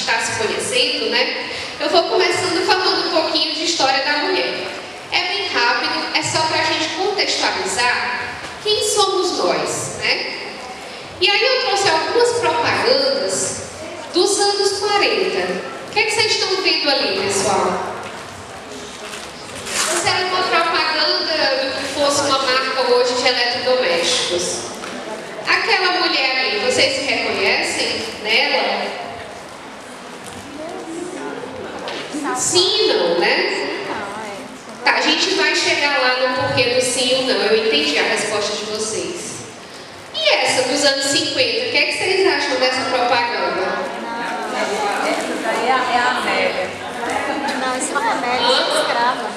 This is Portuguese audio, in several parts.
está se conhecendo, né? Eu vou começando falando um pouquinho de história da mulher. É bem rápido, é só para a gente contextualizar quem somos nós, né? E aí eu trouxe algumas propagandas dos anos 40. O que é que vocês estão vendo ali, pessoal? Essa era uma propaganda do que fosse uma marca hoje de eletrodomésticos. Aquela mulher ali, vocês se reconhecem nela? Sim, não, né? Tá, a gente vai chegar lá no porquê do sim ou não. Eu entendi a resposta de vocês. E essa dos anos 50, o que é que vocês acham dessa propaganda? Essa daí é a Amélia. Não, isso não é Amélia, escrava.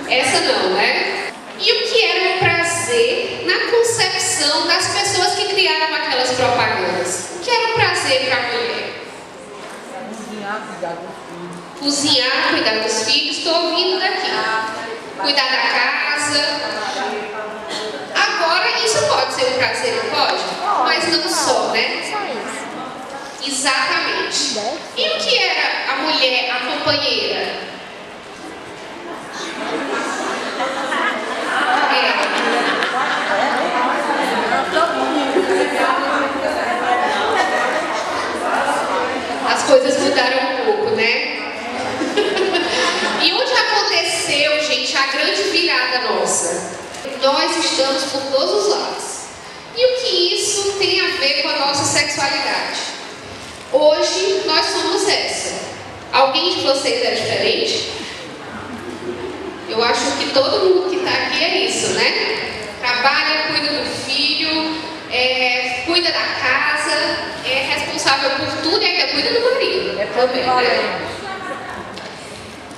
Essa não, né? E o que era o prazer na concepção das pessoas que criaram aquelas propagandas? O que era o prazer para a mulher? Cozinhar, cuidar dos filhos. Cozinhar, cuidar dos filhos, estou ouvindo daqui. Cuidar da casa. Agora, isso pode ser um prazer, não pode? Mas não só, né? Só isso. Exatamente. E o que era a mulher, a companheira? As coisas mudaram um pouco, né? E onde aconteceu, gente, a grande virada nossa? Nós estamos por todos os lados. E o que isso tem a ver com a nossa sexualidade? Hoje nós somos essa. Alguém de vocês é diferente? Eu acho que todo mundo que está aqui é isso, né? Trabalha, cuida do filho, cuida da casa, é responsável por tudo e ainda cuida do marido. É polivalente.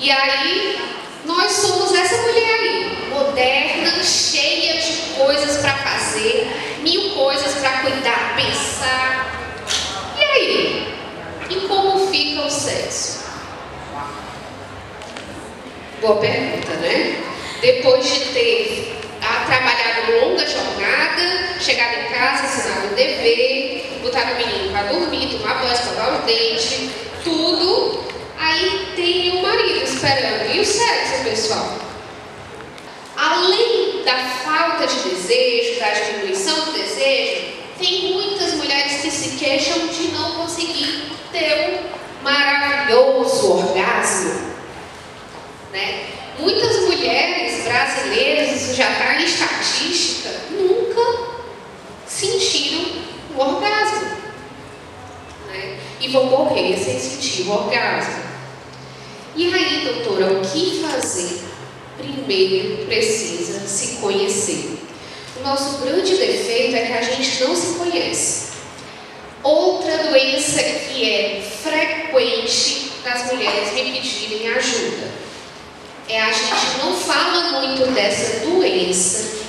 E aí, nós somos essa mulher aí, moderna, cheia de coisas para fazer, 1000 coisas para cuidar, pensar. E aí? E como fica o sexo? Boa pergunta, né? Depois de ter trabalhado longa jornada, chegado em casa, ensinado o dever, botar o menino para dormir, tomar banho, escovar os dentes, tudo, aí tem o marido esperando. E o sexo, pessoal? Além da falta de desejo, da diminuição do desejo, tem muitas mulheres que se queixam de não conseguir ter um maravilhoso orgasmo, né? Muitas mulheres brasileiras, isso já está em estatística, nunca sentiram o orgasmo, né? E vão morrer sem sentir o orgasmo. E aí, doutora, o que fazer? Primeiro precisa se conhecer. O nosso grande defeito é que a gente não se conhece. Outra doença que é frequente das mulheres me pedirem ajuda. A gente não fala muito dessa doença,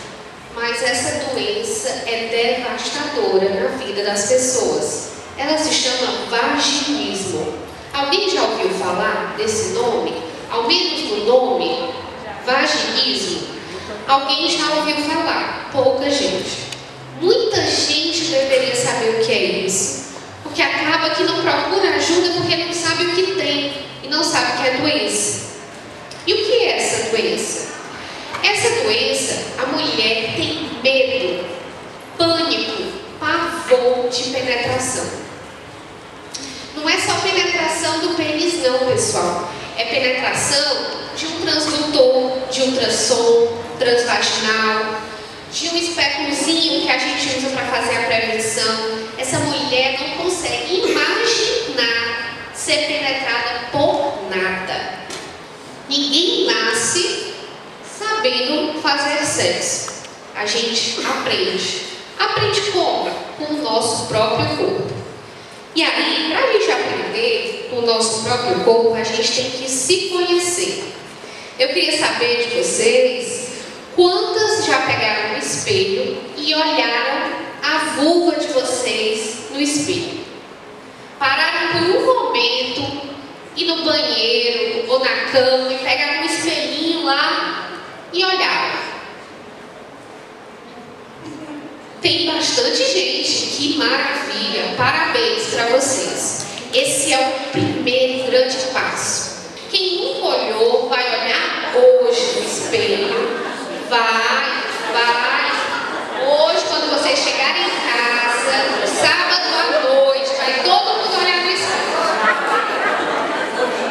mas essa doença é devastadora na vida das pessoas. Ela se chama vaginismo. Alguém já ouviu falar desse nome? Ao menos no nome, vaginismo. Alguém já ouviu falar? Pouca gente. Muita gente deveria saber o que é isso, porque acaba que não procura ajuda porque não sabe o que tem e não sabe o que é doença. E o que é essa doença? Essa doença, a mulher tem medo, pânico, pavor de penetração. Não é só penetração do pênis não, pessoal. É penetração de um transdutor, de ultrassom transvaginal, de um espéculozinho que a gente usa para fazer a prevenção. Essa mulher não consegue imaginar ser penetrada por nada. Ninguém nasce sabendo fazer sexo. A gente aprende. Aprende como? Com o nosso próprio corpo. E aí, para a gente aprender com o nosso próprio corpo, a gente tem que se conhecer. Eu queria saber de vocês, quantas já pegaram no espelho e olharam a vulva de vocês no espelho? Pararam por um momento, ir no banheiro ou na cama e pegaram um espelhinho lá e olharam. Tem bastante gente, que maravilha, parabéns para vocês. Esse é o primeiro grande passo. Quem nunca olhou, vai olhar hoje no espelho. Hoje, quando vocês chegarem em casa, sábado à noite, vai todo mundo olhar no espelho.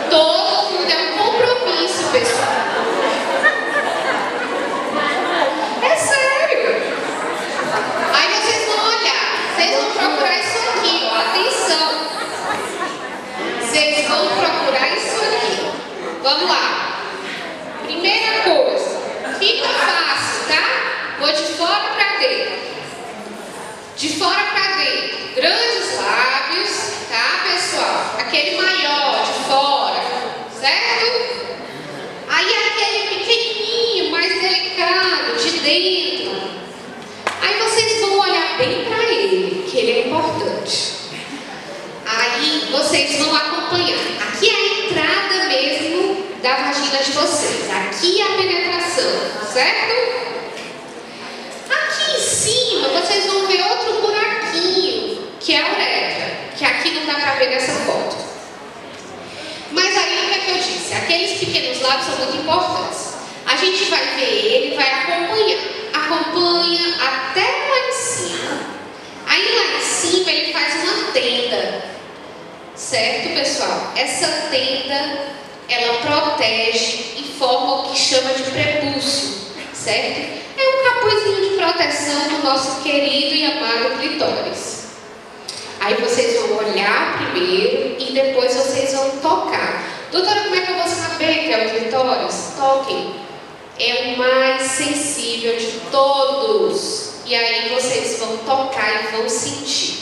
Todo mundo, é um compromisso, pessoal. É sério. Aí vocês vão olhar, vocês vão procurar isso aqui, ó, atenção. Vocês vão procurar isso aqui. Vamos lá. Primeira coisa, fica fácil, tá? Vou de fora para dentro. De fora para dentro. Grandes lábios, tá, pessoal? Aquele maior de fora, certo? Aí aquele pequenininho, mais delicado, de dentro. Aí vocês vão olhar bem para ele, que ele é importante. Aí vocês vão acompanhar. Aqui é a entrada mesmo da vagina de vocês. Aqui é a penetração, certo? Aqui em cima vocês vão ver outro buraquinho, que é a uretra, que aqui não dá para ver nessa foto. Mas aí o que é que eu disse? Aqueles pequenos lábios são muito importantes. A gente vai ver ele, vai acompanhar. Acompanha até lá em cima. Aí lá em cima ele faz uma tenda. Certo, pessoal? Essa tenda, ela protege e forma o que chama de prepúcio. Certo? É um capuzinho de proteção do nosso querido e amado clitóris. Aí vocês vão olhar primeiro e depois vocês vão tocar. Doutora, como é que eu vou saber que é o clitóris? Toquem. É o mais sensível de todos. E aí vocês vão tocar e vão sentir.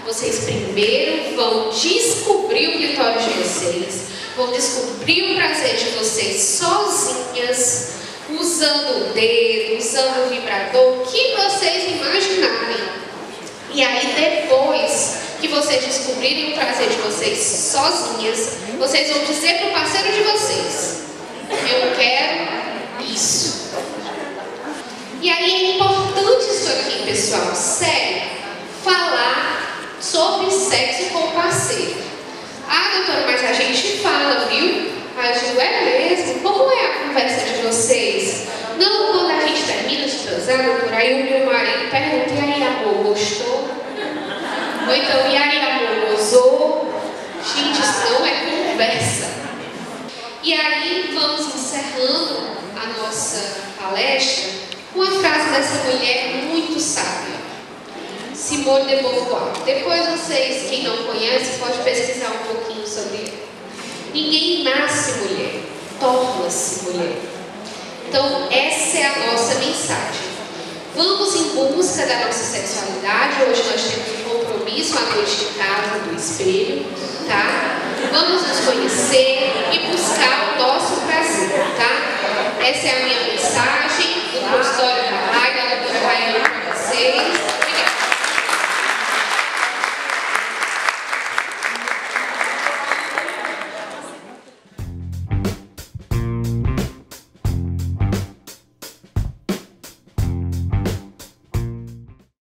Vocês primeiro vão descobrir o clitóris de vocês. Vão descobrir o prazer de vocês sozinhas, usando o dedo, usando o vibrador, o que vocês imaginarem. E aí depois que vocês descobrirem o prazer de vocês sozinhas, vocês vão dizer para o parceiro de vocês: eu quero isso. E aí é importante isso aqui, pessoal, sério, falar sobre sexo com o parceiro. Ah, doutora, mas a gente fala, viu? Aí eu digo, é mesmo? Como é a conversa de vocês? Não, quando a gente termina de transar, doutora, aí o meu marido pergunta: e aí, amor, gostou? Ou então, e aí, amor, gozou? Gente, isso não é conversa. E aí vamos encerrando a nossa palestra com a frase dessa mulher muito sábia, Simone de Beauvoir. Depois vocês, quem não conhece, pode pesquisar um pouquinho sobre ela. Ninguém nasce mulher, torna-se mulher. Então essa é a nossa mensagem. Vamos em busca da nossa sexualidade. Hoje nós temos um compromisso à noite de casa do espelho, tá? Vamos nos conhecer e buscar o nosso prazer, tá? Essa é a minha mensagem do consultório da Raia, da doutora Raiane, para vocês.